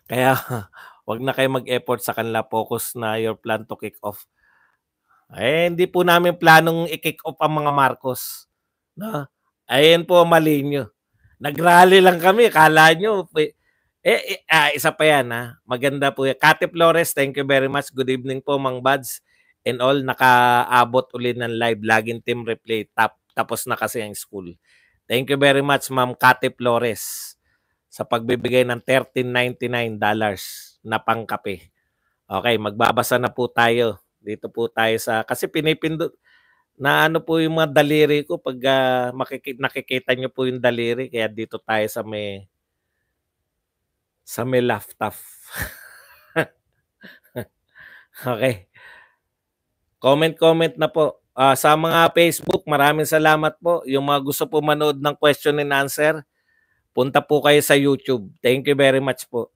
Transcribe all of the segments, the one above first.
Kaya wag na kayo mag-effort sa kanila, focus na your plan to kick off. Eh, hindi po namin planong i-kick off ang mga Marcos, 'no? Ayan po ang mali niyo. Nag-rally lang kami, akala niyo isa pa 'yan, maganda po 'yan. Kati Flores, thank you very much. Good evening po, Mang Bads and all. Nakaabot uli ng live, laging team replay. Tapos na kasi ang school. Thank you very much, Ma'am Kati Flores, sa pagbibigay ng $13.99 na pangkape. Okay, magbabasa na po tayo. Dito po tayo kasi pinipindot na ano po yung mga daliri ko pag nakikita nyo po yung daliri. Kaya dito tayo sa may laptop. Okay. Comment na po. Sa mga Facebook, maraming salamat po. Yung mga gusto po manood ng question and answer, punta po kayo sa YouTube. Thank you very much po.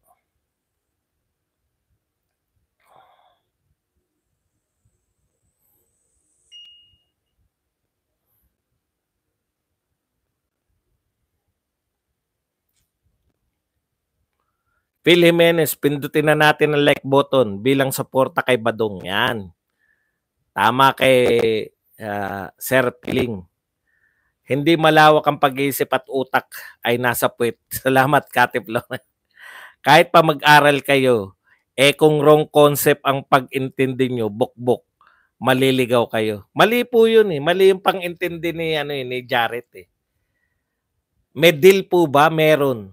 Phil Jimenez, pindutin na natin ang like button bilang suporta kay Badong. Yan. Tama kay Sir Piling. Hindi malawak ang pag-iisip at utak ay nasa puwet. Salamat, Kati Flores. Kahit pa mag-aral kayo, kung wrong concept ang pag-intindi nyo, bukbok, maliligaw kayo. Mali po yun eh. Mali yung pang-intindi ni Jarrett eh. May deal po ba? Meron.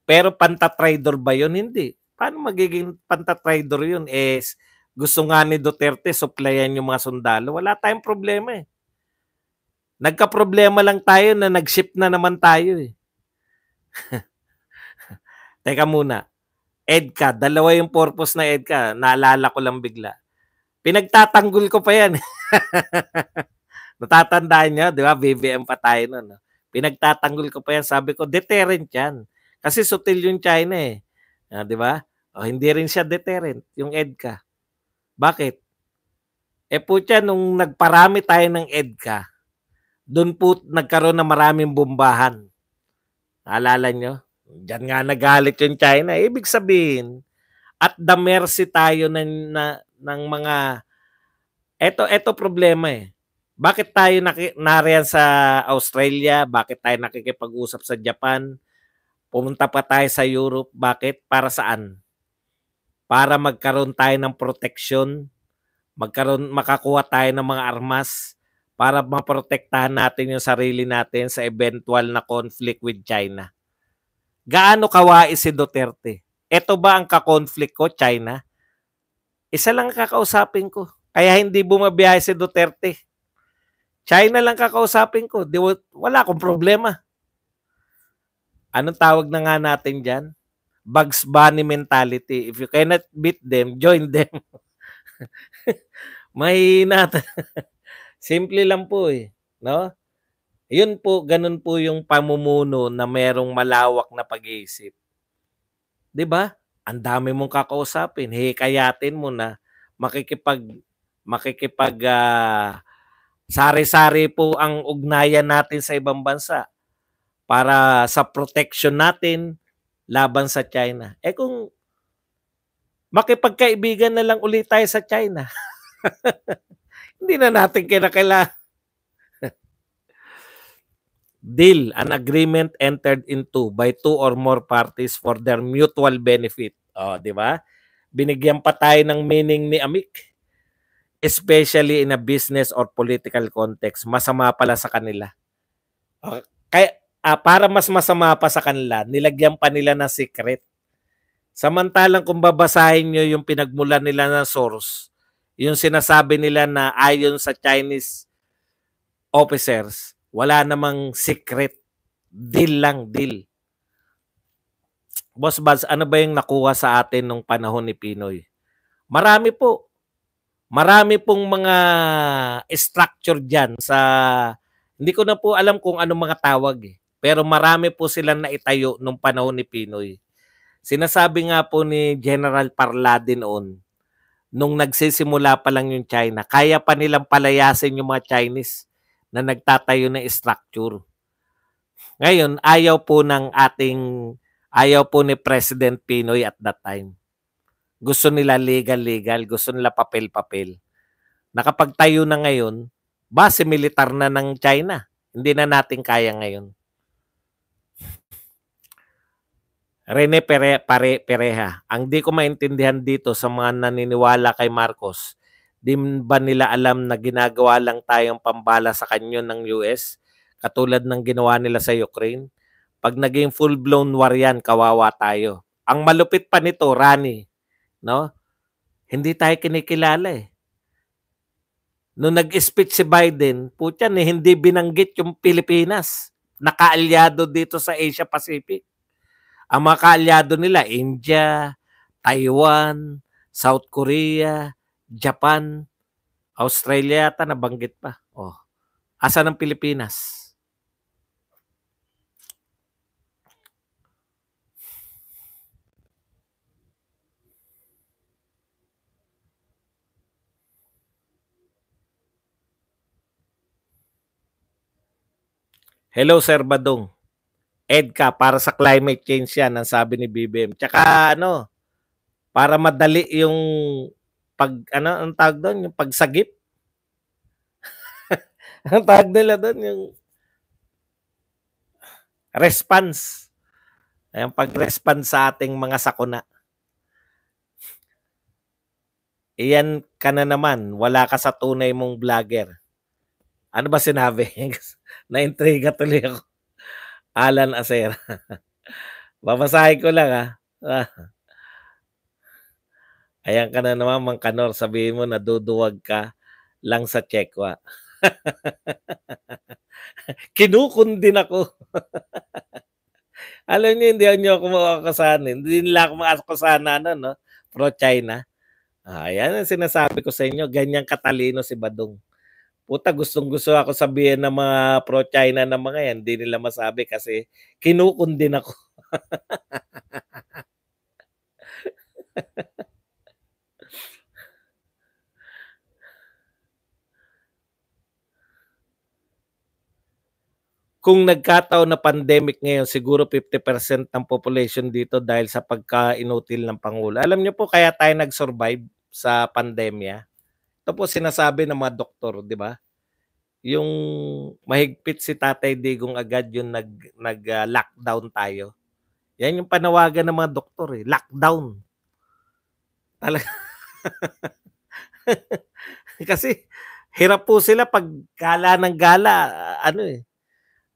Pero panta-trader ba yun? Hindi. Paano magiging panta-trader yun? Gusto nga ni Duterte supplyan yung mga sundalo. Wala tayong problema eh. Nagka-problema lang tayo na nag-ship na naman tayo eh. Teka muna. EDCA, dalawa yung purpose na EDCA. Naalala ko lang bigla. Pinagtatanggol ko pa yan. Natatandaan nyo, di ba? BBM pa tayo nun. No? Pinagtatanggol ko pa yan. Sabi ko, deterrent yan. Kasi sutil yung China eh. Di ba? Hindi rin siya deterrent, yung EDCA. Bakit? Putya, nung nagparami tayo ng EDCA, doon po nagkaroon ng maraming bombahan. Naalala nyo? Diyan nga nagalit yung China. Ibig sabihin, at the mercy tayo ng mga... Ito problema eh. Bakit tayo nariyan sa Australia? Bakit tayo nakikipag-usap sa Japan? Pumunta pa tayo sa Europe. Bakit? Para saan? Para magkaroon tayo ng protection, makakuha tayo ng mga armas para maprotektahan natin yung sarili natin sa eventual na conflict with China. Gaano kawais si Duterte? Ito ba ang ka-conflict ko, China? Isa lang kakausapin ko. Kaya hindi bumabiyahe si Duterte. China lang kakausapin ko. Wala akong problema. Anong tawag na nga natin dyan? Bugs Bunny mentality. If you cannot beat them, join them. Mahina. Simple lang po eh. No? Yun po, ganun po yung pamumuno na merong malawak na pag-iisip. 'Di ba? Ang dami mong kakausapin, hikayatin mo na makikipag sari-sari po ang ugnayan natin sa ibang bansa para sa protection natin laban sa China. Kung makipagkaibigan na lang ulit tayo sa China, hindi na natin kinakailangan. Deal, an agreement entered into by two or more parties for their mutual benefit. Di ba? Binigyan pa tayo ng meaning ni Amik. Especially in a business or political context, masama pala sa kanila. Kaya para mas masama pa sa kanila, nilagyan pa nila ng secret. Samantalang kung babasahin nyo yung pinagmulan nila ng source, yung sinasabi nila na ayon sa Chinese officers, wala namang secret. Deal lang, deal. Boss Baz, ano ba yung nakuha sa atin nung panahon ni Pinoy? Marami po. Marami pong mga structure dyan sa... Hindi ko na po alam kung anong mga tawag eh. Pero marami po silang naitayo nung panahon ni Pinoy. Sinasabi nga po ni General Parlade noon, nung nagsisimula pa lang yung China, kaya pa nilang palayasin yung mga Chinese na nagtatayo ng structure. Ngayon, ayaw po ng Ayaw po ni President Pinoy at that time. Gusto nila legal, gusto nila papel-papel. Nakapagtayo na ngayon, base militar na ng China. Hindi na natin kaya ngayon. Rene Pereja, ang di ko maintindihan dito sa mga naniniwala kay Marcos, di ba nila alam na ginagawa lang tayong pambala sa kanyon ng US, katulad ng ginawa nila sa Ukraine? Pag naging full-blown war yan, kawawa tayo. Ang malupit pa nito, Rani, no? Hindi tayo kinikilala eh. Nung nag-speech si Biden, putyan eh, hindi binanggit yung Pilipinas. Nakaalyado dito sa Asia Pacific. Ang mga kaalyado nila, India, Taiwan, South Korea, Japan, Australia yata nabanggit pa. Oh. Asan ang Pilipinas? Hello, Sir Badong. EDCA, para sa climate change yan, ang sabi ni BBM. Tsaka ano, para madali yung ang tawag doon, yung pagsagip. Ang tawag nila doon, yung response. Yung pag-response sa ating mga sakuna. Iyan ka na naman, wala ka sa tunay mong vlogger. Ano ba sinabi? Na-intriga tuloy ako. Alan Acera. Babasahin ko lang Ayan ka na naman, Mang Kanor. Sabihin mo, naduduwag ka lang sa Chekwa. Kinukundin ako. Alam niyo, hindi niyo ako makakasanin. Hindi nila ako makakasanan, no? Pro-China. Ayan ang sinasabi ko sa inyo. Ganyan katalino si Badong. Puta, gustong-gusto ako sabihin ng mga pro-China na mga yan. Hindi nila masabi kasi kinukundin ako. Kung nagkataon na pandemic ngayon, siguro 50% ng population dito dahil sa pagka-inutil ng Pangulo. Alam niyo po kaya tayo nag-survive sa pandemya? Ito po sinasabi ng mga doktor, di ba? Yung mahigpit si Tatay Digong agad yung nag-lockdown tayo. Yan yung panawagan ng mga doktor eh. Lockdown. Talaga. Kasi hirap po sila pag gala ng gala,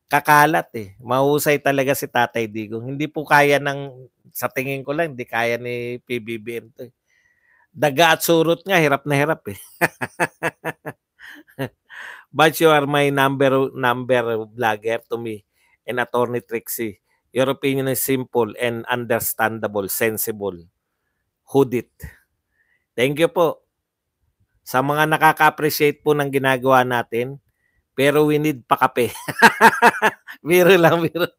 kakalat eh. Mahusay talaga si Tatay Digong. Hindi po kaya sa tingin ko lang, hindi kaya ni PBBM to eh. Daga at surot nga, hirap na hirap eh. But you are my number vlogger to me and Attorney Trixie. Your opinion is simple and understandable, sensible. Hudit. Thank you po. Sa mga nakaka-appreciate po ng ginagawa natin, pero we need pa kape. Biro lang, biro.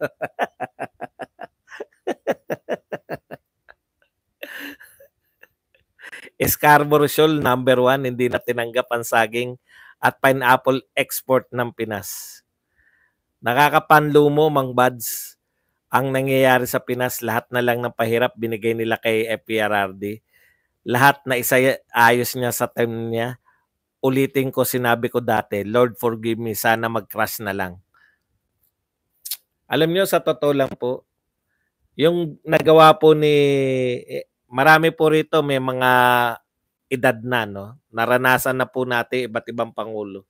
Scarborough Shoal, number 1, hindi na tinanggap ang saging at pineapple export ng Pinas. Nakakapanlumo, Mang Buds, ang nangyayari sa Pinas, lahat na lang ng pahirap binigay nila kay FPRRD. Lahat na ayos niya sa time niya. Ulitin ko, sinabi ko dati, Lord forgive me, sana mag-crash na lang. Alam niyo, sa totoo lang po, yung nagawa po marami po rito may mga edad na, no? Naranasan na po natin iba't ibang pangulo.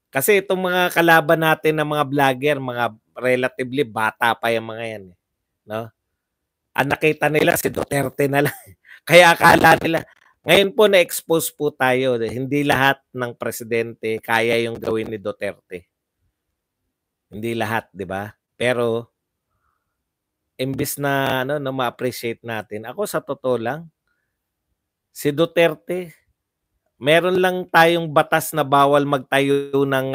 Kasi itong mga kalaban natin ng mga vlogger, mga relatively bata pa yung mga yan, no? Ang nakita nila si Duterte na lang. Kaya akala nila, ngayon po na-expose po tayo, hindi lahat ng presidente kaya yung gawin ni Duterte. Hindi lahat, di ba? Pero imbis na ma-appreciate natin, ako sa totoo lang, si Duterte, meron lang tayong batas na bawal magtayo ng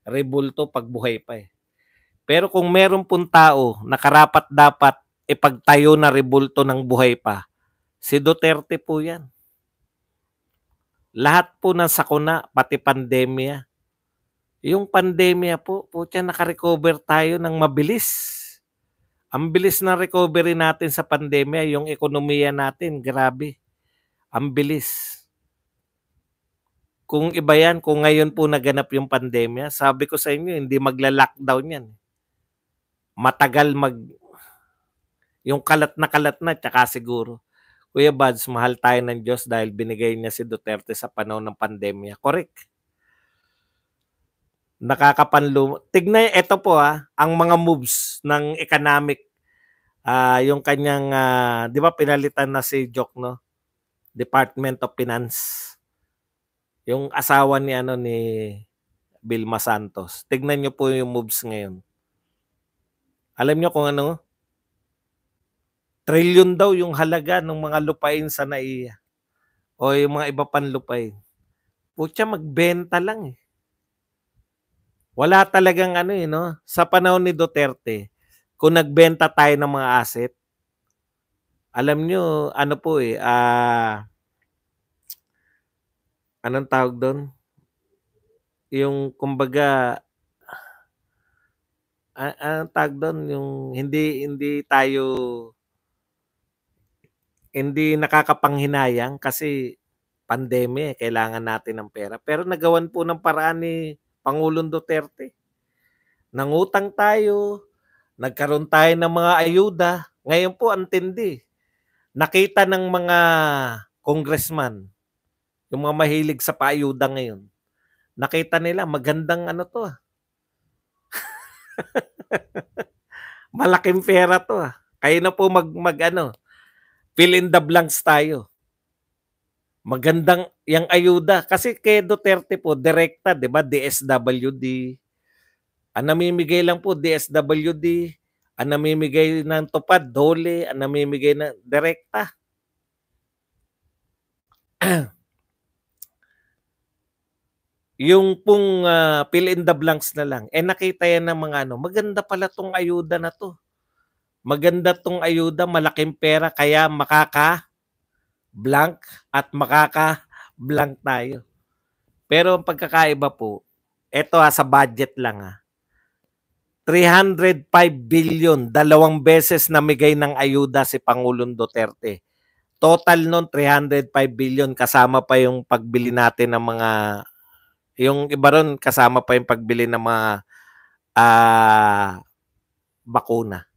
rebulto pag buhay pa eh. Pero kung meron pong tao na karapat dapat ipagtayo na rebulto ng buhay pa, si Duterte po yan. Lahat po ng sakuna, pati pandemya. Yung pandemya po, nakarecover tayo ng mabilis. Ang bilis ng recovery natin sa pandemya, yung ekonomiya natin, grabe. Ang bilis. Kung iba yan, kung ngayon po naganap yung pandemya, sabi ko sa inyo, hindi magla-lockdown yan. Matagal yung kalat na, tsaka siguro. Kuya Buds, mahal tayo ng Diyos dahil binigay niya si Duterte sa panahon ng pandemya. Correct. Tignan, ito po ang mga moves ng economic, yung kanyang, di ba pinalitan na si Jokno, Department of Finance. Yung asawa ni Vilma Santos. Tignan niyo po yung moves ngayon. Alam niyo kung ano? Trilyon daw yung halaga ng mga lupain sa NAIA. O yung mga iba pang lupain. Putya, magbenta lang eh. Wala talagang no? Sa panahon ni Duterte, kung nagbenta tayo ng mga asset, alam niyo, anong tawag doon? Yung, kumbaga, anong tawag doon? Yung hindi nakakapanghinayang kasi pandemya, kailangan natin ng pera. Pero nagawan po ng paraan ni Pangulong Duterte. Nangutang tayo, nagkaroon tayo ng mga ayuda. Ngayon po, ang tindi. Nakita ng mga congressman, yung mga mahilig sa paayuda ngayon, nakita nila, magandang to. Malaking pera to. Kayo na po fill in the blanks tayo. Magandang yung ayuda. Kasi kay Duterte po, direkta, di ba? DSWD. Ang namimigay lang po, DSWD. Ang namimigay ng tupad, DOLE. Ang namimigay ng direkta. Yung pong fill in the blanks na lang. Nakita yan ng mga maganda pala tong ayuda na to. Maganda tong ayuda, malaking pera, kaya makaka-blank at makaka-blank tayo. Pero ang pagkakaiba po, eto sa budget lang 305 billion, 2 beses namigay ng ayuda si Pangulong Duterte. Total nun 305 billion, kasama pa yung pagbili natin ng mga, yung iba ron kasama pa yung pagbili ng mga bakuna.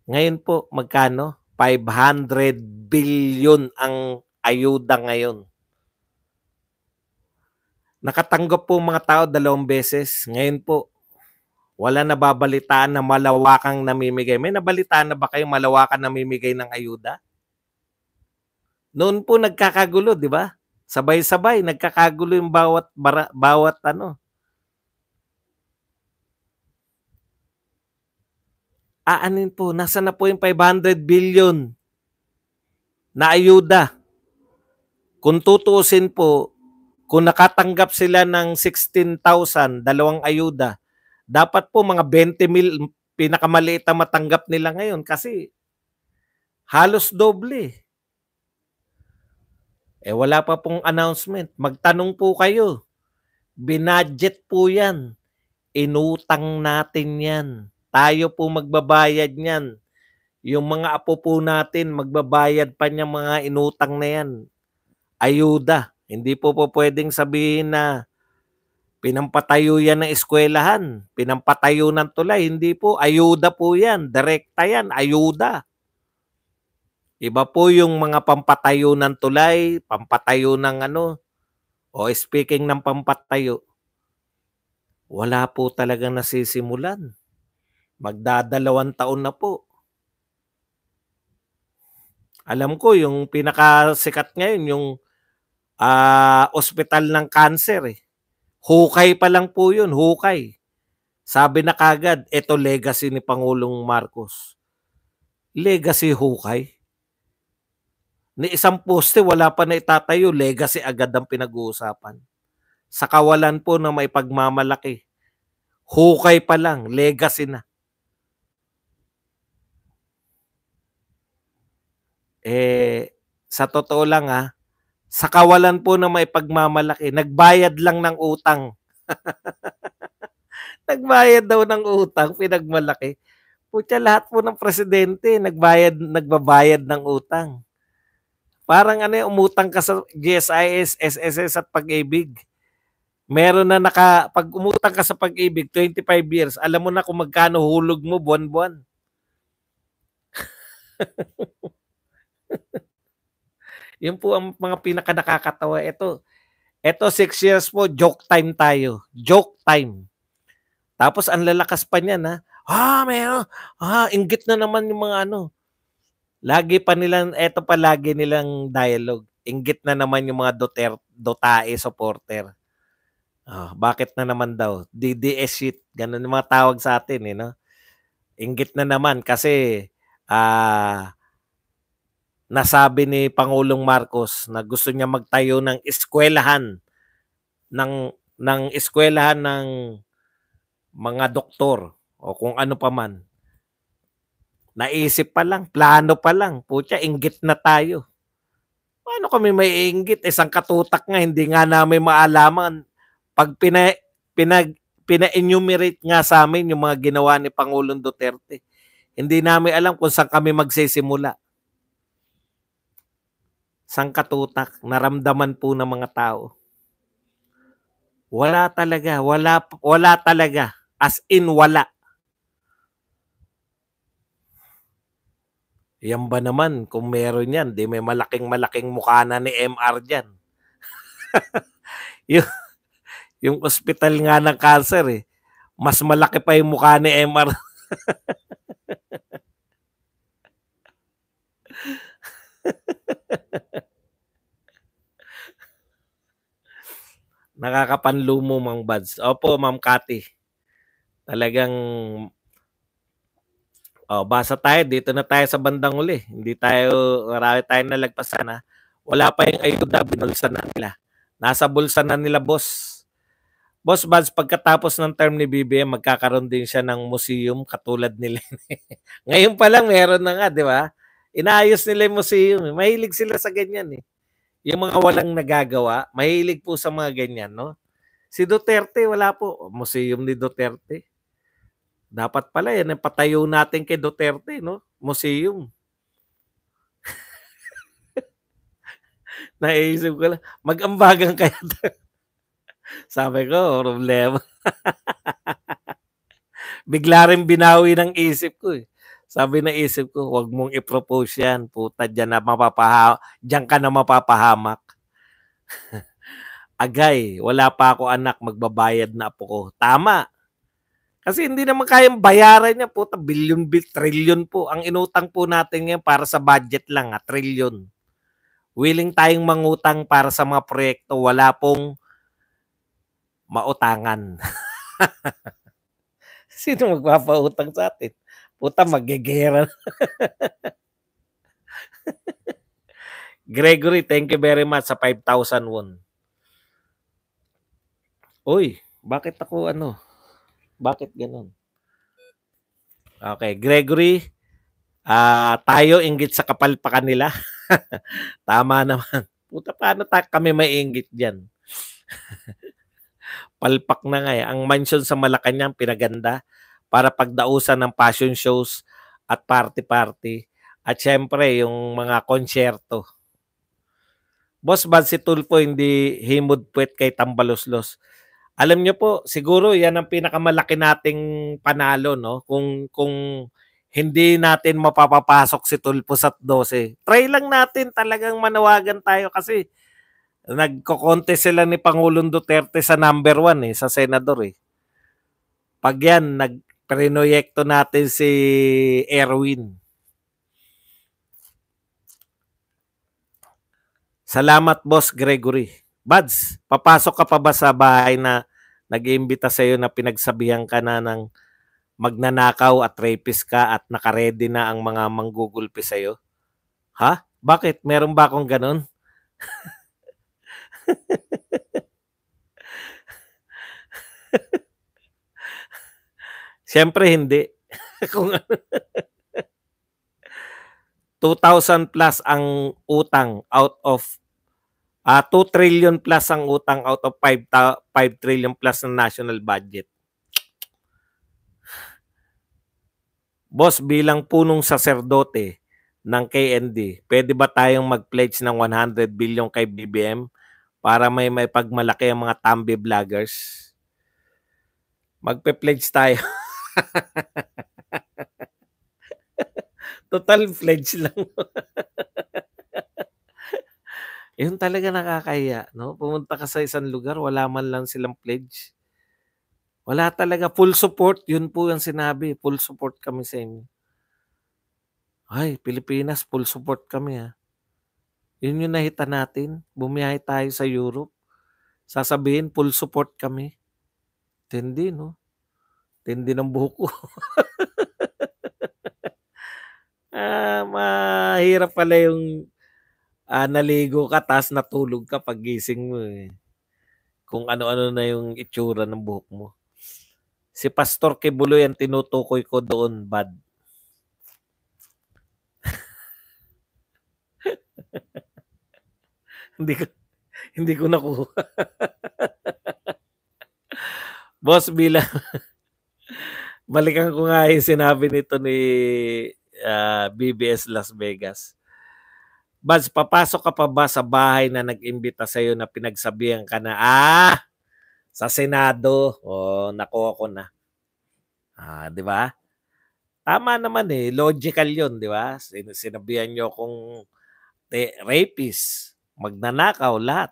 Ngayon po, magkano? 500 billion ang ayuda ngayon. Nakatanggap po mga tao 2 beses. Ngayon po, wala nababalitaan na malawakang namimigay. May nabalitaan na ba kayong malawakan namimigay ng ayuda? Noon po nagkakagulo, di ba? Sabay-sabay, nagkakagulo yung bawat aanin po, nasa na po yung 500 billion na ayuda? Kung tutuusin po, kung nakatanggap sila ng 16,000, 2 ayuda, dapat po mga 20 mil pinakamaliit na matanggap nila ngayon kasi halos doble. Wala pa pong announcement. Magtanong po kayo. Binudget po yan. Inutang natin yan. Tayo po magbabayad niyan. Yung mga apo po natin, magbabayad pa niya mga inutang na yan. Ayuda. Hindi po pwedeng sabihin na pinampatayo yan ng eskwelahan. Pinampatayo ng tulay. Hindi po. Ayuda po yan. Direkta yan. Ayuda. Iba po yung mga pampatayo ng tulay, pampatayo ng speaking ng pampatayo. Wala po talagang nasisimulan. Magdadalawang taon na po. Alam ko yung pinakasikat ngayon yung ospital ng cancer Hukay pa lang po yun, hukay. Sabi na kagad, ito legacy ni Pangulong Marcos. Legacy hukay? Ni isang poste, wala pa na itatayo, legacy agad ang pinag-uusapan. Sa kawalan po na may pagmamalaki. Hukay pa lang, legacy na. Sa totoo lang sa kawalan po na may pagmamalaki, nagbayad lang ng utang. Nagbayad daw ng utang, pinagmalaki. Putya lahat po ng presidente nagbabayad ng utang. Parang ano yung umutang ka sa GSIS, SSS at Pag-ibig. Meron na pag umutang ka sa Pag-ibig, 25 years, alam mo na kung magkano hulog mo buwan-buwan. Yun po ang mga pinaka-nakakatawa. Ito 6 years po, joke time tayo. Joke time. Tapos ang lalakas pa niyan ha. Meron. Inggit na naman yung mga ano. Lagi nilang dialogue. Inggit na naman yung mga Dotae supporter. Bakit na naman daw? DDS shit. Ganun yung mga tawag sa atin, no? Inggit na naman kasi nasabi ni Pangulong Marcos na gusto niya magtayo ng eskwelahan ng eskwelahan ng mga doktor o kung ano pa man. Naisip pa lang, plano pa lang, putya, inggit na tayo. Paano kami may inggit? Isang katutak nga, hindi nga namin maalaman. Pag pina-enumerate nga sa amin yung mga ginawa ni Pangulong Duterte, hindi namin alam kung saan kami magsisimula. Isang katutak, naramdaman po ng mga tao. Wala talaga, wala talaga. As in wala. Yan ba naman, kung meron yan, di may malaking mukha na ni MR dyan. yung ospital nga ng cancer, mas malaki pa yung mukha ni MR. Nakakapanlumo, Mang Bads. Opo, Ma'am Cathy. Talagang basa tayo, dito na tayo sa bandang uli. Marami tayong nalagpasan ha. Wala pa yung ayuda, binulsa na nila. Nasa bulsa na nila, boss. Boss Bads, pagkatapos ng term ni BBM, magkakaroon din siya ng museum katulad nila. Ngayon pa lang meron na nga, di ba? Inaayos nila yung museum. Mahilig sila sa ganyan eh. Yung mga walang nagagawa, mahilig po sa mga ganyan, no? Si Duterte, wala po. Museum ni Duterte. Dapat pala yan, patayo natin kay Duterte, no? Museum. Naisip ko lang, mag-ambagan kaya. Sabi ko, problema. Bigla rin binawi ng isip ko eh. Sabi na isip ko, wag mong i-propose yan. Puta, dyan ka na mapapahamak. Agay, wala pa ako anak, magbabayad na po ko. Tama. Kasi hindi naman kayang bayaran niya, puta, trillion po. Ang inutang po natin ngayon para sa budget lang, trillion. Willing tayong mangutang para sa mga proyekto, wala pong mautangan. Sino magpapautang sa atin? Puta, magigera. Gregory, thank you very much sa 5,000 won. Uy, bakit ako Bakit ganun? Okay, Gregory, tayo inggit sa kapalpakan nila. Tama naman. Puta, paano kami mainggit dyan? Palpak na nga eh. Ang mansion sa Malacanang pinaganda para pagdausan ng fashion shows at party-party. At syempre, yung mga konsyerto. Boss Bad, si Tulfo hindi himod puwet kay Tambaloslos. Alam niyo po, siguro yan ang pinakamalaki nating panalo, no? Kung hindi natin mapapapasok si Tulfo sa 12. Try lang natin talagang manawagan tayo kasi nagko-contest sila ni Pangulong Duterte sa number 1 sa senador eh. Pag yan, nagprinoyekto natin si Erwin. Salamat, Boss Gregory. Bads, papasok ka pa ba sa bahay na nag-iimbita sa iyo na pinagsabihan ka na ng magnanakaw at rapist ka at nakaredy na ang mga manggugulpi sa iyo? Ha? Bakit? Meron ba akong ganun? Siyempre hindi. Kung 2,000 plus ang utang out of 2 trillion plus ang utang out of 5 trillion plus ng national budget. Boss, bilang punong saserdote ng KND, pwede ba tayong mag-pledge ng 100 billion kay BBM para may pagmalaki ang mga tambi vloggers? Magpe-pledge tayo. Total pledge lang. Yun talaga nakakahiya, no? Pumunta ka sa isang lugar, wala man lang silang pledge. Wala talaga, full support. Yun po yung sinabi, full support kami sa inyo. Ay, Pilipinas, full support kami ha. Yun yung nahita natin. Bumiyahe tayo sa Europe. Sasabihin, full support kami. Tindi, no? Tindi ng buhok ko. Mahirap pala yung naligo ka tapos natulog ka paggising mo eh. Kung ano-ano na yung itsura ng buhok mo. Si Pastor Kibuloy ang tinutukoy ko doon, bad. hindi ko nakuha. Boss, bilang balikan ko nga yung sinabi nito ni BBS Las Vegas. Baz, papasok ka pa ba sa bahay na nag-imbita sa'yo na pinagsabihan ka na, sa Senado? Nakuha ko na. Di ba? Tama naman eh. Logical yun, di ba? Sinabihan nyo kung rapist, magnanakaw, lahat.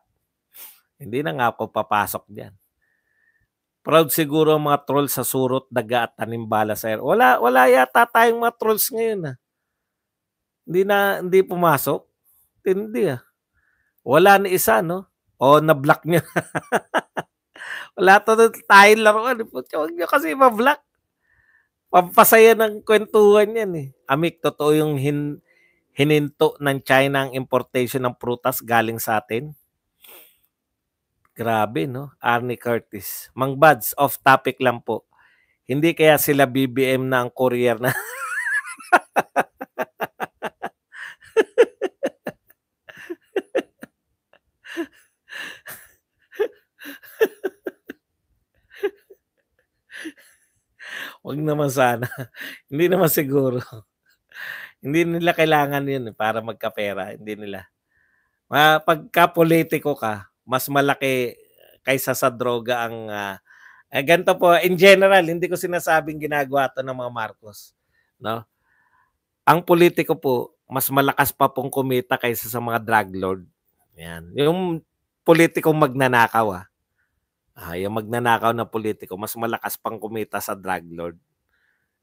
Hindi na nga ako papasok diyan. Proud siguro ang mga trolls sa surot, daga at tanimbala sa air. Wala yata tayong mga trolls ngayon. Hindi pumasok. Hindi Wala na isa, no? Na-block niya. Wala tayong laruan. Huwag niyo kasi ma-block. Pampasaya ng kwentuhan yan eh. Amik, totoo yung hininto ng China ang importation ng prutas galing sa atin. Grabe, no? Arnie Curtis. Mang Bads, off topic lang po. Hindi kaya sila BBM na ang courier na... Wag naman sana. Hindi naman siguro. Hindi nila kailangan yun para magkapera. Hindi nila. Pagka politiko ka, mas malaki kaysa sa droga ang... ganito po, in general, hindi ko sinasabing ginagawa to ng mga Marcos. No? Ang politiko po, mas malakas pa pong kumita kaysa sa mga drug lord. Yan. Yung politikong magnanakaw yung magnanakaw na politiko, mas malakas pang kumita sa drug lord.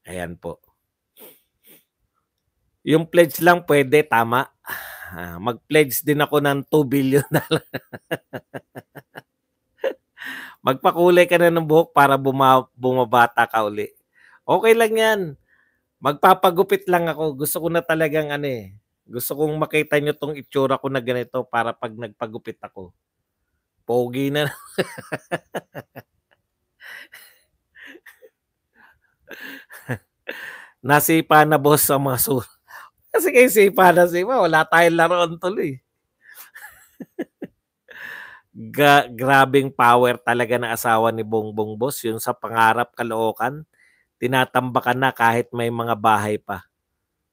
Ayan po. Yung pledge lang pwede, tama. Mag-pledge din ako ng 2 billion na lang. Magpakulay ka na ng buhok para bumabata ka uli. Okay lang yan. Magpapagupit lang ako. Gusto ko na talagang gusto kong makita nyo tong itsura ko na ganito para pag nagpagupit ako. Pogi na. Nasipa na boss sa mga Kasi kayo sipa, wala tayong laruan tuloy. Grabing power talaga ng asawa ni Bongbong boss. Yung sa pangarap Caloocan, tinatambakan na kahit may mga bahay pa.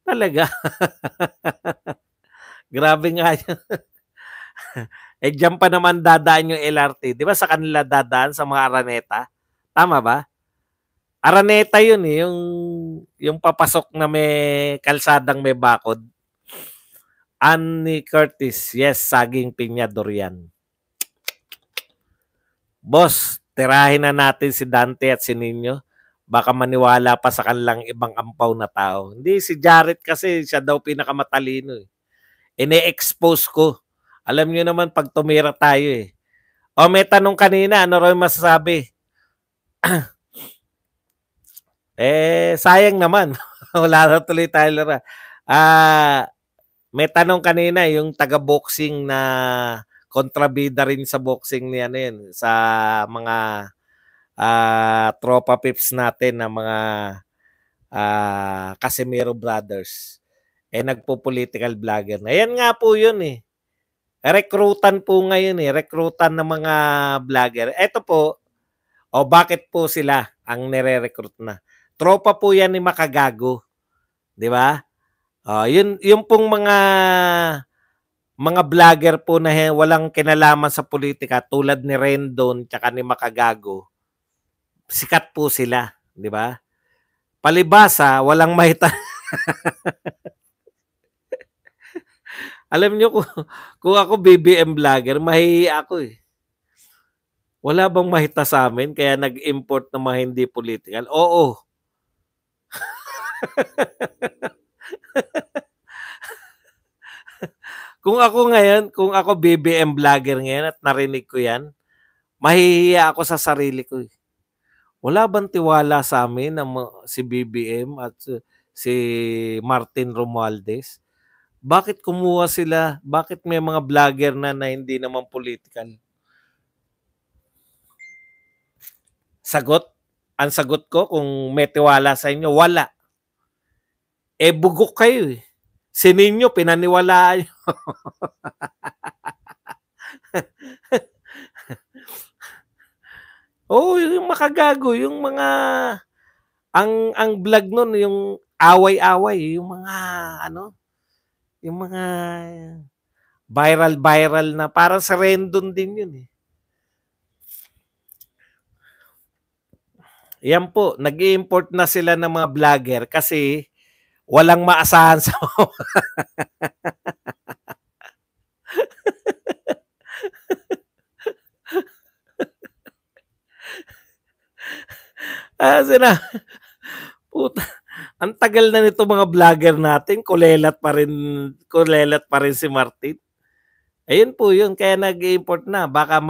Talaga. Grabe nga yun. Diyan pa naman dadaan yung LRT. Di ba sa kanila dadaan sa mga Araneta? Tama ba? Araneta yun yung papasok na may kalsadang may bakod. Annie Curtis, yes, saging pinya durian. Boss, tirahin na natin si Dante at si Nino. Baka maniwala pa sa kanilang ibang ampaw na tao. Hindi, si Jared kasi siya daw pinakamatalino. Ine-expose ko. Alam niyo naman pag tumira tayo may tanong kanina, ano raw masasabi? Sayang naman. Wala na tuloy tayo laro. May tanong kanina, yung taga-boxing na kontrabida rin sa boxing niya sa mga tropa pips natin na mga Casimiro Brothers. Nagpo-political vlogger. Ayan nga po yun Rekrutan po ngayon Rekrutan ng mga vlogger. Ito po, bakit po sila ang nire-recruit na? Tropa po yan ni Makagago. 'di ba? Oh, yun pong mga vlogger po na walang kinalaman sa politika tulad ni Rendon tsaka ni Makagago, sikat po sila, 'di ba? Palibhasa walang mahita. Alam niyo kung ako BBM vlogger, mahihiya ako eh. Wala bang mahita sa amin kaya nag-import ng mga hindi political? Oo. Kung ako BBM vlogger ngayon at narinig ko 'yan, mahihiya ako sa sarili ko eh. Wala bang tiwala sa amin ang si BBM at si Martin Romualdez? Bakit kumuha sila? Bakit may mga vlogger na hindi naman political? Sagot? Ang sagot ko kung may tiwala sa inyo, wala. Eh bugok kayo eh. Si Nino pinaniwalaan niyo. Oo, yung Makagago, yung mga ang vlog nun yung away-away, yung mga ano, yung mga viral na parang sa Rendon din yun eh. Yan po, nag-i-import na sila ng mga vlogger kasi walang maasahan sa sina puta, ang tagal na nito mga vlogger natin, kulelat pa rin si Martin. Ayun po yun, kaya nag-i-import na. Baka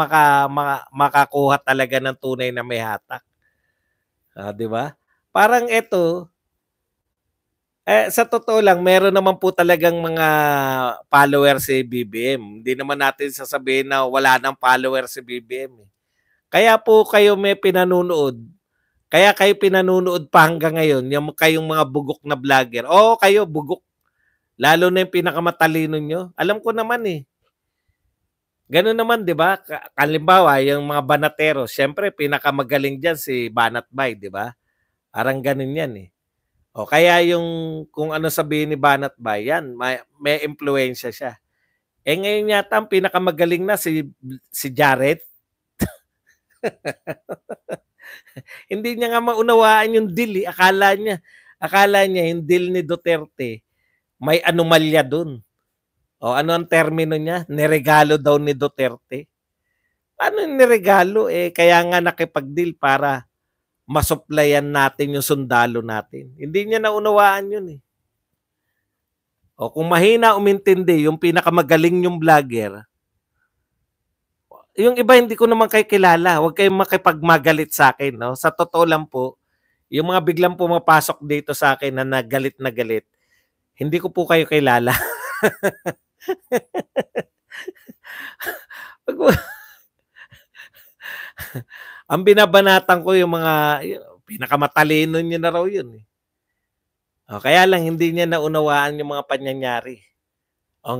makakuha talaga ng tunay na may hatak. Di ba? Parang ito, sa totoo lang, meron naman po talagang mga follower si BBM. Hindi naman natin sasabihin na wala nang follower si BBM. Kaya po kayo may pinanunood. Kaya kayo pinanunood pa hanggang ngayon, yung kayong mga bugok na vlogger. Oo, kayo bugok. Lalo na yung pinakamatalino nyo. Alam ko naman eh. Ganun naman, di ba? Halimbawa, yung mga banatero, syempre, pinakamagaling dyan si Banat Bay, di ba? Parang ganun yan eh. O kaya yung kung ano sabihin ni Banat Bay, yan, may impluensya siya. Eh ngayon yata ang pinakamagaling na si Jared. Hindi niya nga maunawaan yung deal eh. Akala niya yung deal ni Duterte, may anomalya dun. O ano ang termino niya? Niregalo daw ni Duterte. Paano yung niregalo? Eh, kaya nga nakipag-deal para masuplayan natin yung sundalo natin. Hindi niya naunawaan yun eh. O kung mahina umintindi, yung pinakamagaling yung vlogger, yung iba hindi ko naman kayo kilala. Huwag kayong makipagmagalit sa akin. No? Sa totoo lang po, yung mga biglang pumapasok dito sa akin na galit, hindi ko po kayo kilala. Ang binabanatan ko yung mga pinakamatalino niya na raw yun. Eh. O, kaya lang hindi niya naunawaan yung mga pangyayari. O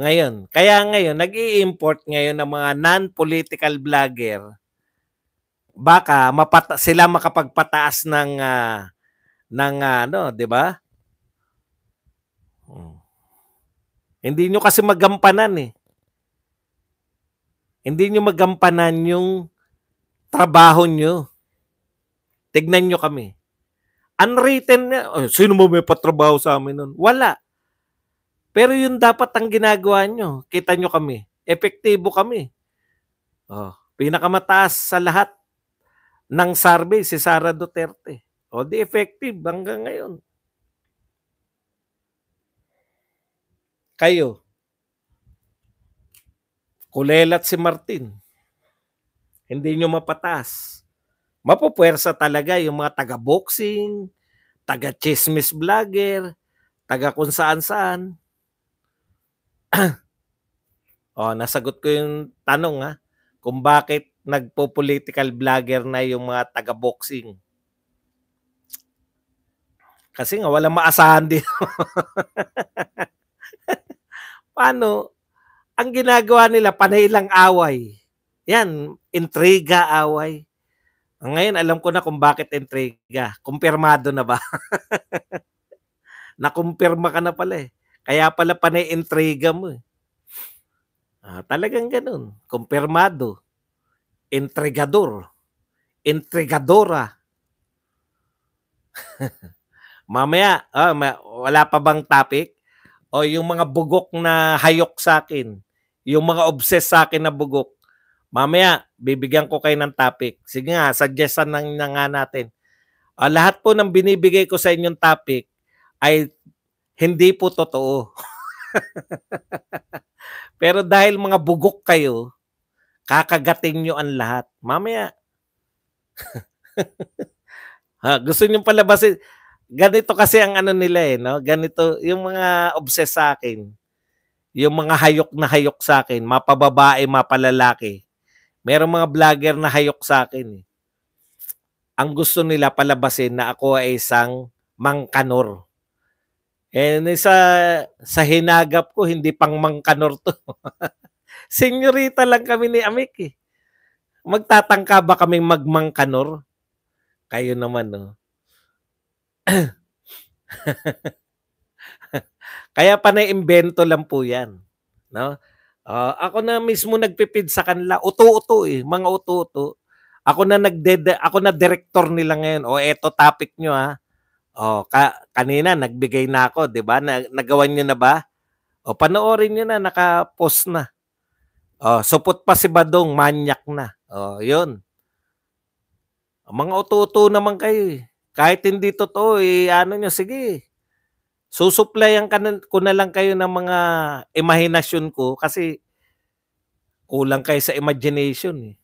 kaya ngayon, nag-i-import ngayon ng mga non-political vlogger. Baka sila makapagpataas ng ano, 'di ba? Hindi nyo kasi magampanan eh. Hindi nyo magampanan yung trabaho nyo. Tignan nyo kami. Unwritten na, sino mo may patrabaho sa amin nun? Wala. Pero yun dapat ang ginagawa nyo. Kita nyo kami. Epektibo kami. Pinakamataas sa lahat ng survey si Sara Duterte. Di effective hanggang ngayon. Kayo. Kulelat si Martin. Hindi nyo mapataas. Mapupwersa talaga yung mga taga-boxing, taga-chismis vlogger, taga kung saan-saan. Nasagot ko yung tanong ha, kung bakit nagpo-political vlogger na yung mga taga-boxing. Kasi nga walang maasahan din. Paano? Ang ginagawa nila, panay lang away. Yan, intriga, away. Ngayon, alam ko na kung bakit intriga. Kumpirmado na ba? nakumpirma ka na pala eh. Kaya pala panay intriga mo eh. Talagang ganun. Kumpirmado, intrigador, intrigadora. Mamaya, wala pa bang topic? O yung mga bugok na hayok sa akin, yung mga obsessed sa akin na bugok, mamaya bibigyan ko kayo ng topic. Sige nga, suggestan na nga natin. Lahat po ng binibigay ko sa inyong topic ay hindi po totoo. Pero dahil mga bugok kayo, kakagating nyo ang lahat. Mamaya, gusto nyo palabasin. Ganito kasi ang ano nila eh, no? Ganito, yung mga obsessed sa akin, yung mga hayok na hayok sa akin, mapababae, mapalalaki. Merong mga vlogger na hayok sa akin eh. Ang gusto nila palabasin na ako ay isang mangkanor. Sa hinagap ko, hindi pang mangkanor to. Senyorita lang kami ni Amik eh. Magtatangka ba kaming magmangkanor? Kayo naman, no? Kaya panay-imbento lang po yan. No? Ako na mismo nagpipid sa kanila. Uto-uto eh. Mga uto-uto. Ako na director nila ngayon. Eto topic nyo ha. Kanina nagbigay na ako, 'di ba? Nagawan niyo na ba? Panoorin niyo na, naka-post na. Supot pa si Badong, manyak na. 'yun. Mga uto-uto naman kayo eh. Kahit hindi totoo ano niyo, sige. Susuplayan ko na lang kayo ng mga imahinasyon ko kasi kulang kayo sa imagination eh.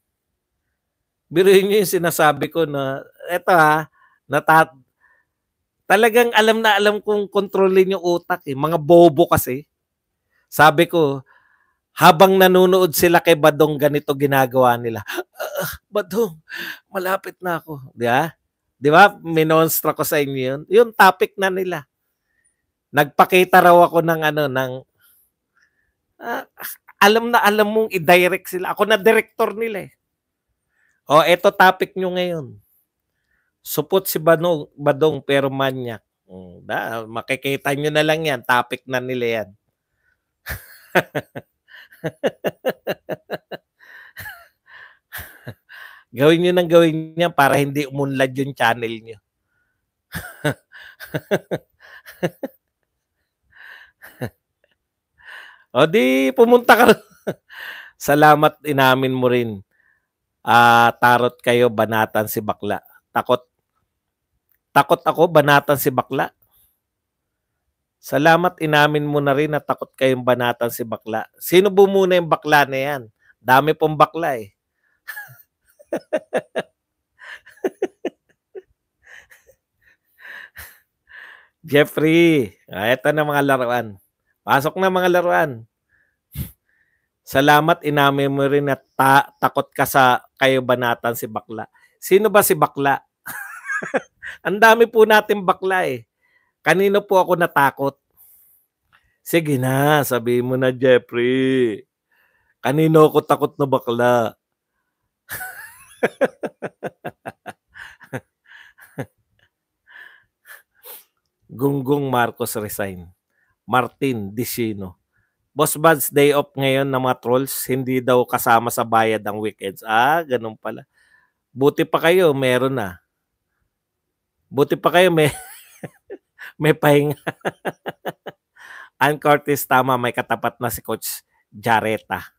Biruin niyo yung sinasabi ko na eto talagang alam na alam kong kontrolin yung utak eh. Mga bobo kasi. Sabi ko, habang nanonood sila kay Badong, ganito ginagawa nila. Badong, malapit na ako. Di ba? Di ba? Minonstra ko sa inyo yun. Yung topic na nila. Nagpakita raw ako ng alam na alam mong i-direct sila. Ako na director nila eh. Eto topic nyo ngayon. Supot si Badong pero manyak. Makikita nyo na lang yan. Topic na nila yan. Gawin nyo nang gawin niya para hindi umunlad yung channel nyo. Di pumunta ka. Salamat, inamin mo rin. Tarot kayo, banatan si bakla. Takot ako, banatan si bakla. Salamat, inamin mo na rin na takot kayong banatan si bakla. Sino bumuna yung bakla na yan? Dami pong bakla eh. Jeffrey, ito na mga laruan. Pasok na mga laruan. Salamat, inamin mo rin na takot ka sa kayo banatan si bakla. Sino ba si bakla? Ang dami po natin bakla eh. Kanino po ako natakot? Sige na, sabihin mo na, Jeffrey. Kanino ako takot na bakla? Gunggong Marcos resign. Martin Dicino. Boss Buds, day off ngayon ng mga trolls. Hindi daw kasama sa bayad ang weekends. Ganun pala. Buti pa kayo, meron na. Buti pa kayo, may pahinga. Ann Curtis, tama, may katapat na si Coach Jareta.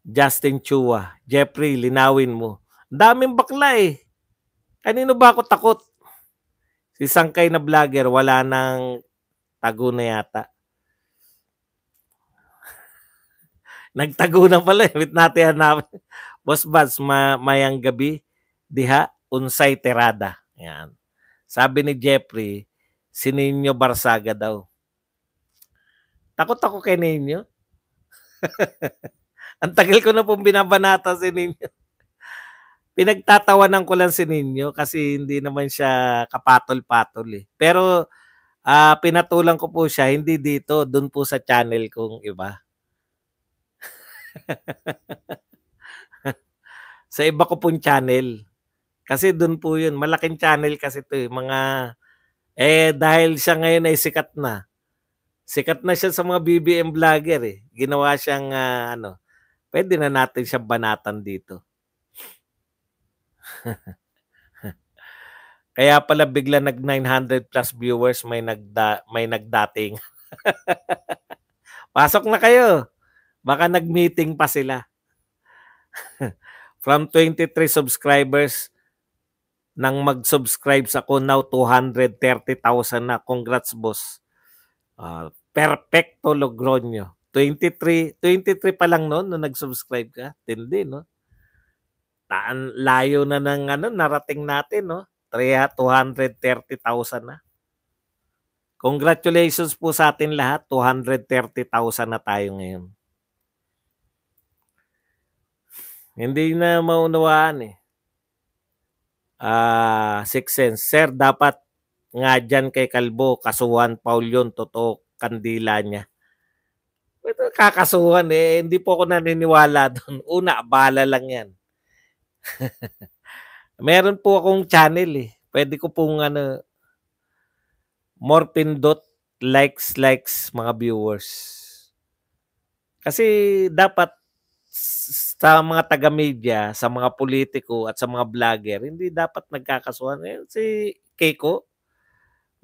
Justin Chua, Jeffrey, linawin mo. Daming bakla eh. Kanino ba ako takot? Si Sangkay na vlogger, wala nang tago na yata. Nagtago na pala eh. Wait natin hanapin. Boss Buds, mayang gabi, diha, unsay terada. Yan. Sabi ni Jeffrey, si Nino Barsaga daw. Takot ako kay Nino. Ang tagal ko na pong binabanata si Nino. Pinagtatawanan ko lang si Nino kasi hindi naman siya kapatol-patol eh. Pero pinatulan ko po siya, hindi dito, dun po sa channel kong iba. Sa iba ko pong channel. Kasi dun po yun, malaking channel kasi 'to, eh, dahil siya ngayon ay sikat na siya sa mga BBM vlogger, eh. Ginawa siyang, puwede na natin siyang banatan dito. Kaya pala bigla nag 900 plus viewers, may nagdating. Pasok na kayo, baka nag-meeting pa sila. From 23 subscribers, nang mag-subscribe ako, now 230,000 na. Congrats, boss. Perfecto Logroño. 23 pa lang noon nung nag-subscribe ka. Tindi, no? Layo na ng narating natin, no? 230,000 na. Congratulations po sa atin lahat. 230,000 na tayo ngayon. Hindi na maunawaan, eh. Sixth Sense. Sir, dapat nga dyan kay Kalbo, kasuhan Paul yun, totoo, kandila niya. Ito, kakasuhan, eh. Hindi po ako naniniwala doon. Una, abala lang yan. Meron po akong channel, eh. Pwede ko pong more pindot, likes, mga viewers. Kasi dapat sa mga taga-media, sa mga politiko at sa mga vlogger, hindi dapat nagkakasuhan. Si Keiko,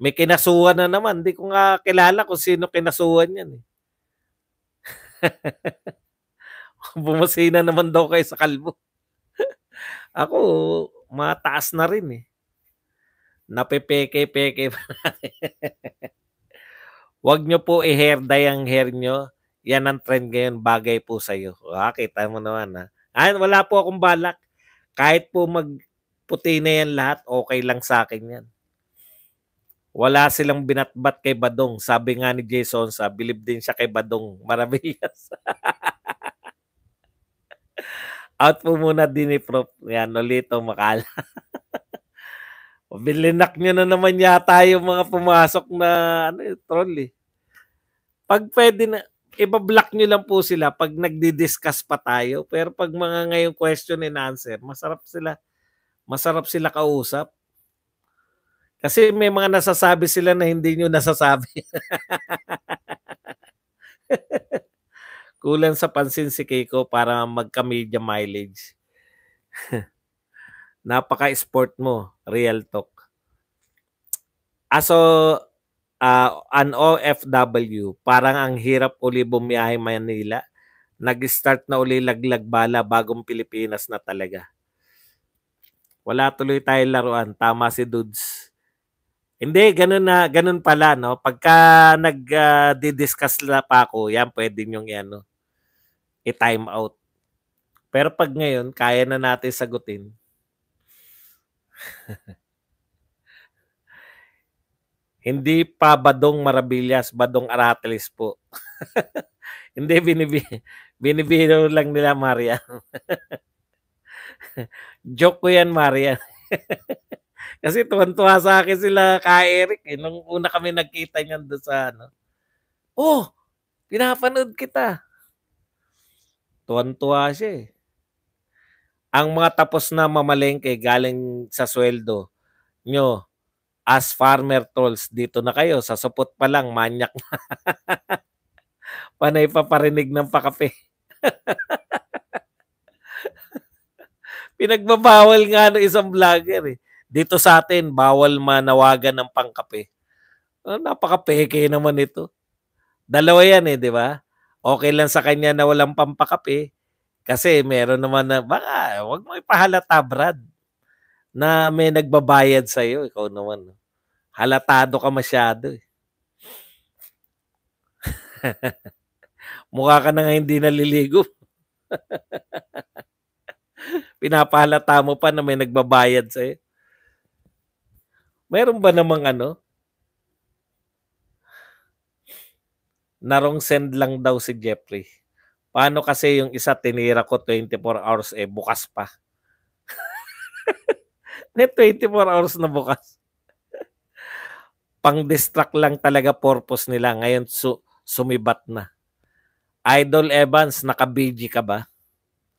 may kinasuhan na naman. Hindi ko nga kilala kung sino kinasuhan yan. Eh. Bumasina naman daw kayo sa Kalbo. Ako, mataas na rin eh. Napepeke-peke pa natin. Huwag nyo po i-hair dye ang hair nyo. Yan ang trend ngayon, bagay po sa'yo. Kita mo naman ha. Wala po akong balak. Kahit po magputi na yan lahat, okay lang sa akin yan. Wala silang binatbat kay Badong. Sabi nga ni Jason, bilib din siya kay Badong. Maravillas. Out po muna din ni Prof. Yan, Nolito Makala. Bilinak nyo na naman yata yung mga pumasok na troll eh. Pag pwede na, iba-block nyo lang po sila pag nagdi-discuss pa tayo. Pero pag mga ngayong question and answer, masarap sila kausap. Kasi may mga nasasabi sila na hindi nyo nasasabi. Kulang sa pansin si Keiko para magka-media mileage. Napaka-sport mo, real talk. An OFW, parang ang hirap uli bumiyahe Manila. Nag-start na uli laglag bala, bagong Pilipinas na talaga. Wala tuloy tayo laruan. Tama si Dudes. Hindi, ganun pala, no? Pagka nag-discuss na pa ako, yan, pwede nyong i-time out. Pero pag ngayon, kaya na natin sagutin. Hindi pa Badong Maravillas, Badong Arateles po. Hindi, binibiro lang nila, Marian. Joke ko yan, Marian. Kasi tuwan-tuwa sa akin sila ka-Eric. Nung una kami nagkita niyan doon sa Oh, pinapanood kita. Tuwan-tuwa siya eh. Ang mga tapos na mamalengke galing sa sweldo nyo, as farmer trolls, dito na kayo. Sa supot pa lang, manyak na. Panay pa parinig ng pakape. Pinagbabawal nga ng isang vlogger eh. Dito sa atin, bawal manawagan ng pangkape. Napaka-peke naman ito. Dalawa yan eh, di ba? Okay lang sa kanya na walang pampakape. Kasi meron naman na, baka, wag mo ipahalata, Brad, na may nagbabayad sa'yo. Ikaw naman. Halatado ka masyado eh. Mukha ka na nga hindi naliligo. Pinapahalata mo pa na may nagbabayad sa'yo. Meron ba namang narong send lang daw si Jeffrey. Paano kasi yung isa tinira ko 24 hours bukas pa. May 24 hours na bukas. Pang-distract lang talaga purpose nila. Ngayon sumibat na. Idol Evans, naka-BG ka ba?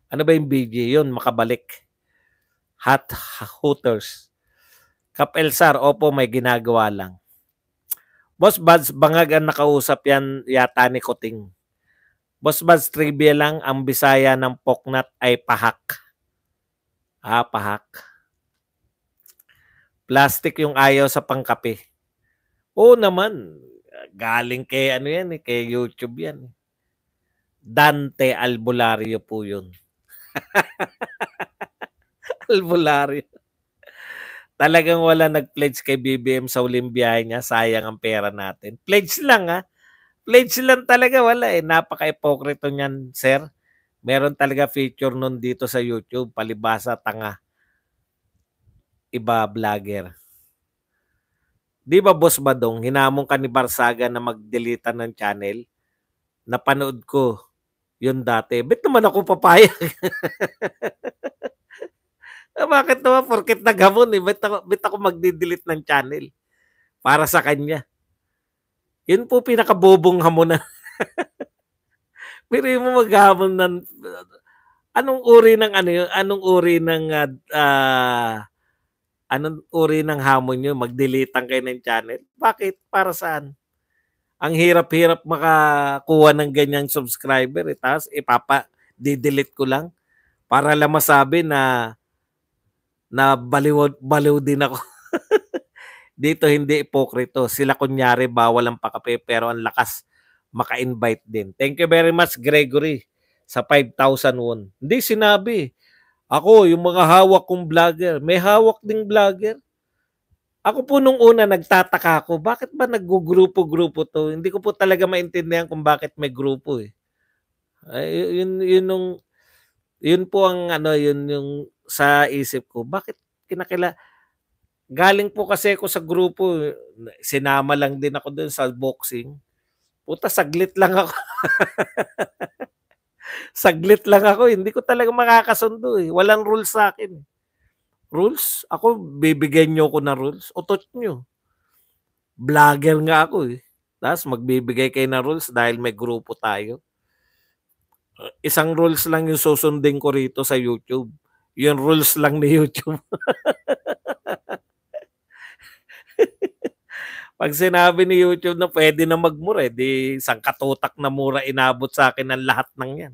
Ano ba yung BG? Yun, makabalik. Hot Hooters. Kap Elsar, opo, may ginagawa lang. Boss Buds, bangag ang nakausap yan yata ni Kuting. Boss Buds, trivia lang, ang Bisaya ng poknat ay pahak. Pahak. Plastic yung ayaw sa pangkape. Oo naman. Galing kay ano yan, kay YouTube yan. Dante Albulario po yun. Albulario. Talagang wala nag-pledge kay BBM sa Olympiahe niya. Sayang ang pera natin. Pledge lang Pledge lang talaga. Wala Napaka-ipokrito niyan, sir. Meron talaga feature nun dito sa YouTube. Palibasa, tanga. Iba vlogger. Di ba, Boss Badong, hinamon ka ni Barsaga na mag-delete ng channel? Napanood ko yun dati. Ba't naman ako papayag? Bakit naman? Porket naghamon Ba't ako magdi-delete ng channel? Para sa kanya. Yun po pinakabobong hamonan. Pero mo maghamon ng anong uri ng ano yun? Anong uri ng hamon yun? Mag-delete kayo ng channel? Bakit? Para saan? Ang hirap-hirap makakuha ng ganyang subscriber. Tapos di-delete ko lang para lang masabi na baliw din ako. Dito hindi ipokrito. Sila kunyari bawal ang pakape pero ang lakas maka-invite din. Thank you very much, Gregory, sa 5,000 won. Hindi sinabi. Ako, yung mga hawak kong vlogger, may hawak ding vlogger. Ako po nung una nagtataka ako, bakit ba naggugrupo-grupo to? Hindi ko po talaga maintindihan kung bakit may grupo yun po ang yun yung sa isip ko. Bakit galing po kasi ako sa grupo, sinama lang din ako dun sa boxing. Puta, saglit lang ako. Saglit lang ako. Hindi ko talaga makakasundo Walang rules sa akin. Rules? Ako, bibigyan nyo ko ng rules. Utot nyo. Vlogger nga ako Tapos magbibigay kayo ng rules dahil may grupo tayo. Isang rules lang yung susundin ko rito sa YouTube. Yung rules lang ni YouTube. Pag sinabi ni YouTube na pwede na magmura, di isang katutak na mura inabot sa akin ng lahat ng yan.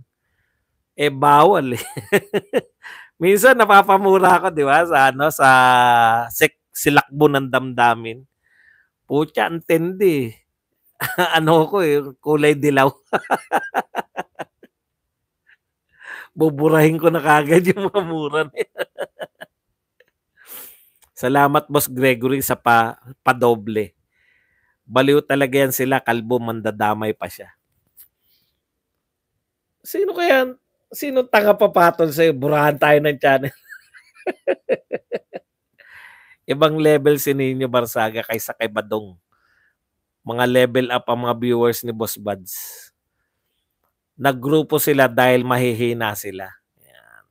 Bawal Minsan napapamura ako, di ba? Sa silakbo ng damdamin. Pucha, antindi. Ko kulay dilaw. Buburahin ko na kagad yung mga mura niya. Salamat, Boss Gregory, sa padoble. Baliw talaga yan sila, kalbo, mandadamay pa siya. Sino tanga papatol sa'yo? Burahan tayo ng channel. Ibang level si Nino Barsaga kaysa kay Badong. Mga level up ang mga viewers ni Boss Buds. Naggrupo sila dahil mahihina sila. Yan.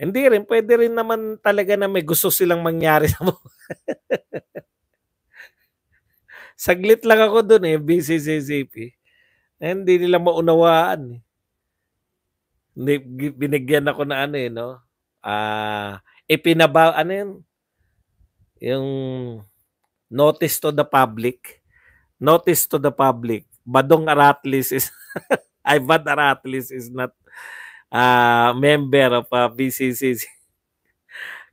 Hindi rin, pwede rin naman talaga na may gusto silang mangyari sa mga. Saglit lang ako dun BCCCP. Hindi nila maunawaan Binigyan ako na yung notice to the public. Notice to the public. Badong Aratlis is Ivan Aratlis is not member of BCCC.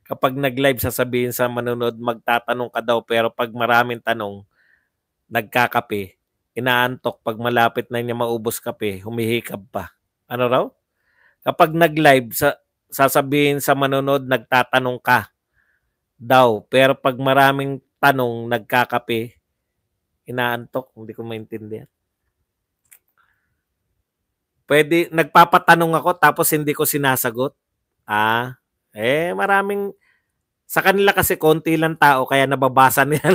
Kapag nag-live sasabihin sa manonood, magtatanong ka daw pero pag maraming tanong, nagkakape, inaantok, pag malapit na niya maubos kape, humihikab pa. Ano raw? Kapag nag-live, sasabihin sa manonood, nagtatanong ka daw. Pero pag maraming tanong, nagkakape, inaantok. Hindi ko maintindihan. Pwede, nagpapatanong ako tapos hindi ko sinasagot. Maraming, sa kanila kasi konti lang tao, kaya nababasa nila.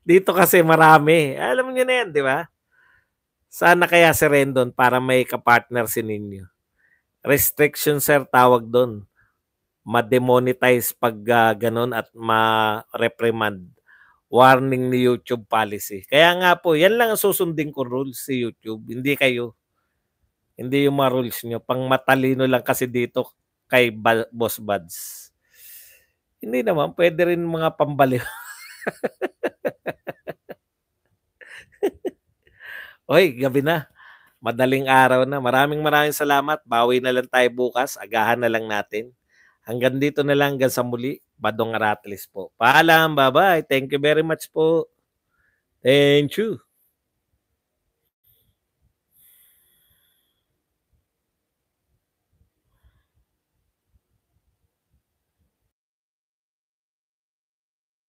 Dito kasi marami. Alam niyo na yan, di ba? Sana kaya si Rendon para may kapartner si Ninyo. Restriction, sir, tawag doon. Ma-demonetize pag ganun at ma-reprimand. Warning ni YouTube policy. Kaya nga po, yan lang ang susundin ko rules si YouTube. Hindi kayo. Hindi yung mga rules niyo, pang matalino lang kasi dito kay Boss Buds. Hindi naman, puwede rin mga pambaliw. Uy, gabi na, madaling araw na. Maraming salamat, bawi na lang tayo bukas, agahan na lang natin. Hanggang dito na lang, hanggang sa muli, Badong Aratles po. Paalam, bye-bye. Thank you very much po. Thank you.